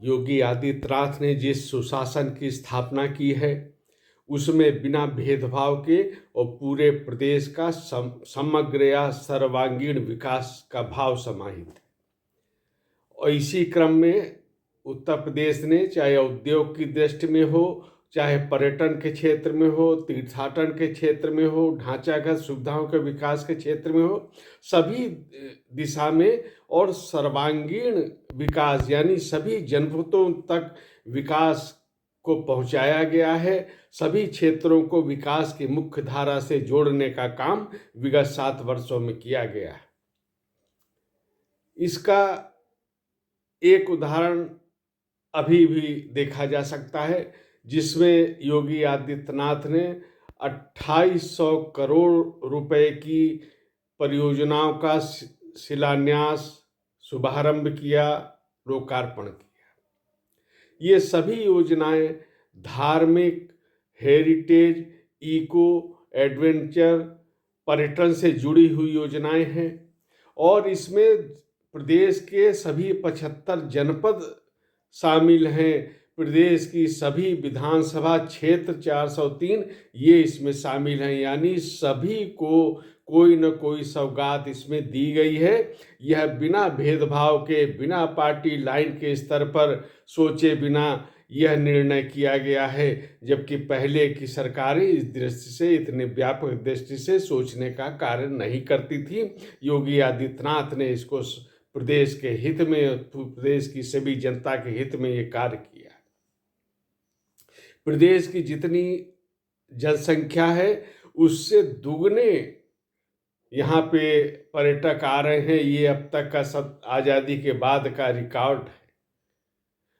योगी आदित्यनाथ ने जिस सुशासन की स्थापना की है उसमें बिना भेदभाव के और पूरे प्रदेश का समग्र या सर्वांगीण विकास का भाव समाहित है। और इसी क्रम में उत्तर प्रदेश ने चाहे उद्योग की दृष्टि में हो, चाहे पर्यटन के क्षेत्र में हो, तीर्थाटन के क्षेत्र में हो, ढांचागत सुविधाओं के विकास के क्षेत्र में हो, सभी दिशा में और सर्वांगीण विकास यानी सभी जनपदों तक विकास को पहुंचाया गया है। सभी क्षेत्रों को विकास की मुख्य धारा से जोड़ने का काम विगत 7 वर्षों में किया गया है। इसका एक उदाहरण अभी भी देखा जा सकता है, जिसमें योगी आदित्यनाथ ने 2800 करोड़ रुपए की परियोजनाओं का शिलान्यास, शुभारंभ किया, लोकार्पण किया। ये सभी योजनाएं धार्मिक, हेरिटेज, इको, एडवेंचर, पर्यटन से जुड़ी हुई योजनाएं हैं और इसमें प्रदेश के सभी 75 जनपद शामिल हैं। प्रदेश की सभी विधानसभा क्षेत्र 403 ये इसमें शामिल हैं, यानी सभी को कोई न कोई सौगात इसमें दी गई है। यह बिना भेदभाव के, बिना पार्टी लाइन के स्तर पर सोचे बिना यह निर्णय किया गया है, जबकि पहले की सरकारें इस दृष्टि से, इतने व्यापक दृष्टि से सोचने का कार्य नहीं करती थी। योगी आदित्यनाथ ने इसको प्रदेश के हित में, प्रदेश की सभी जनता के हित में ये कार्य किया। प्रदेश की जितनी जनसंख्या है उससे दुगने यहाँ पे पर्यटक आ रहे हैं। ये अब तक का सब आज़ादी के बाद का रिकॉर्ड है।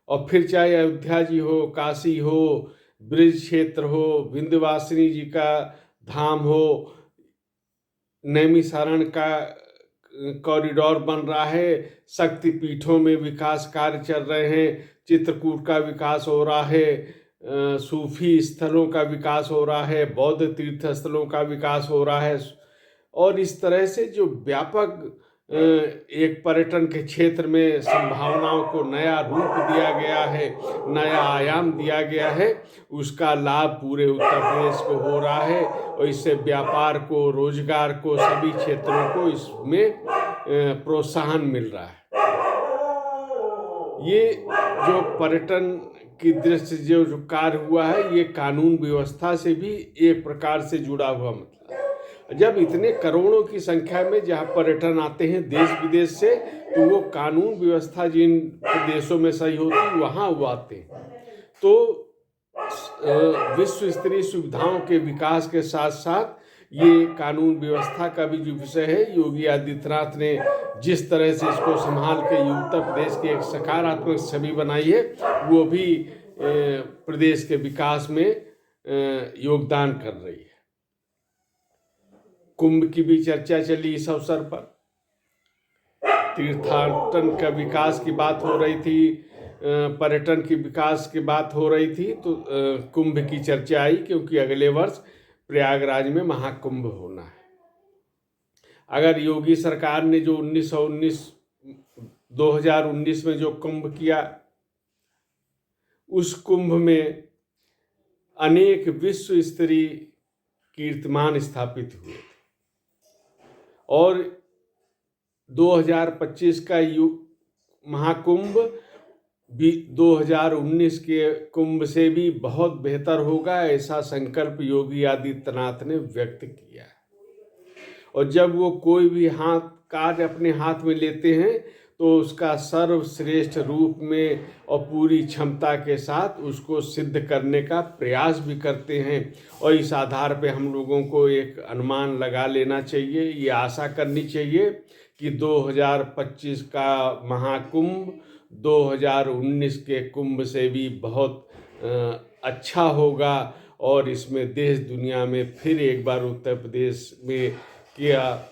और फिर चाहे अयोध्या जी हो, काशी हो, ब्रिज क्षेत्र हो, विंध्यवासिनी जी का धाम हो, नैमिषारण्य का कॉरिडोर बन रहा है, शक्ति पीठों में विकास कार्य चल रहे हैं, चित्रकूट का विकास हो रहा है, सूफी स्थलों का विकास हो रहा है, बौद्ध तीर्थ स्थलों का विकास हो रहा है। और इस तरह से जो व्यापक एक पर्यटन के क्षेत्र में संभावनाओं को नया रूप दिया गया है, नया आयाम दिया गया है, उसका लाभ पूरे उत्तर प्रदेश को हो रहा है और इससे व्यापार को, रोजगार को, सभी क्षेत्रों को इसमें प्रोत्साहन मिल रहा है। ये जो पर्यटन की दृष्टि से जो कार्य हुआ है, ये कानून व्यवस्था से भी एक प्रकार से जुड़ा हुआ मतलब। जब इतने करोड़ों की संख्या में जहाँ पर्यटन आते हैं देश विदेश से, तो वो कानून व्यवस्था जिन देशों में सही होती वहाँ वो आते हैं। तो विश्व स्तरीय सुविधाओं के विकास के साथ साथ ये कानून व्यवस्था का भी जो विषय है, योगी आदित्यनाथ ने जिस तरह से इसको संभाल के उत्तर प्रदेश की एक सकारात्मक छवि बनाई है, वो भी प्रदेश के विकास में योगदान कर रही है। कुंभ की भी चर्चा चली इस अवसर पर, तीर्थाटन का विकास की बात हो रही थी, पर्यटन की विकास की बात हो रही थी, तो कुंभ की चर्चा आई क्योंकि अगले वर्ष प्रयागराज में महाकुंभ होना है। अगर योगी सरकार ने जो 2019 में जो कुंभ किया, उस कुंभ में अनेक विश्व स्तरीय कीर्तिमान स्थापित हुए थे और 2025 का महाकुंभ भी 2019 के कुंभ से भी बहुत बेहतर होगा, ऐसा संकल्प योगी आदित्यनाथ ने व्यक्त किया है। और जब वो कोई भी कार्य अपने हाथ में लेते हैं तो उसका सर्वश्रेष्ठ रूप में और पूरी क्षमता के साथ उसको सिद्ध करने का प्रयास भी करते हैं। और इस आधार पे हम लोगों को एक अनुमान लगा लेना चाहिए, ये आशा करनी चाहिए कि 2025 का महाकुंभ 2019 के कुंभ से भी बहुत अच्छा होगा और इसमें देश दुनिया में फिर एक बार उत्तर प्रदेश में क्या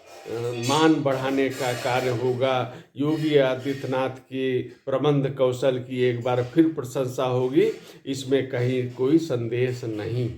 मान बढ़ाने का कार्य होगा। योगी आदित्यनाथ के प्रबंध कौशल की एक बार फिर प्रशंसा होगी, इसमें कहीं कोई संदेह नहीं।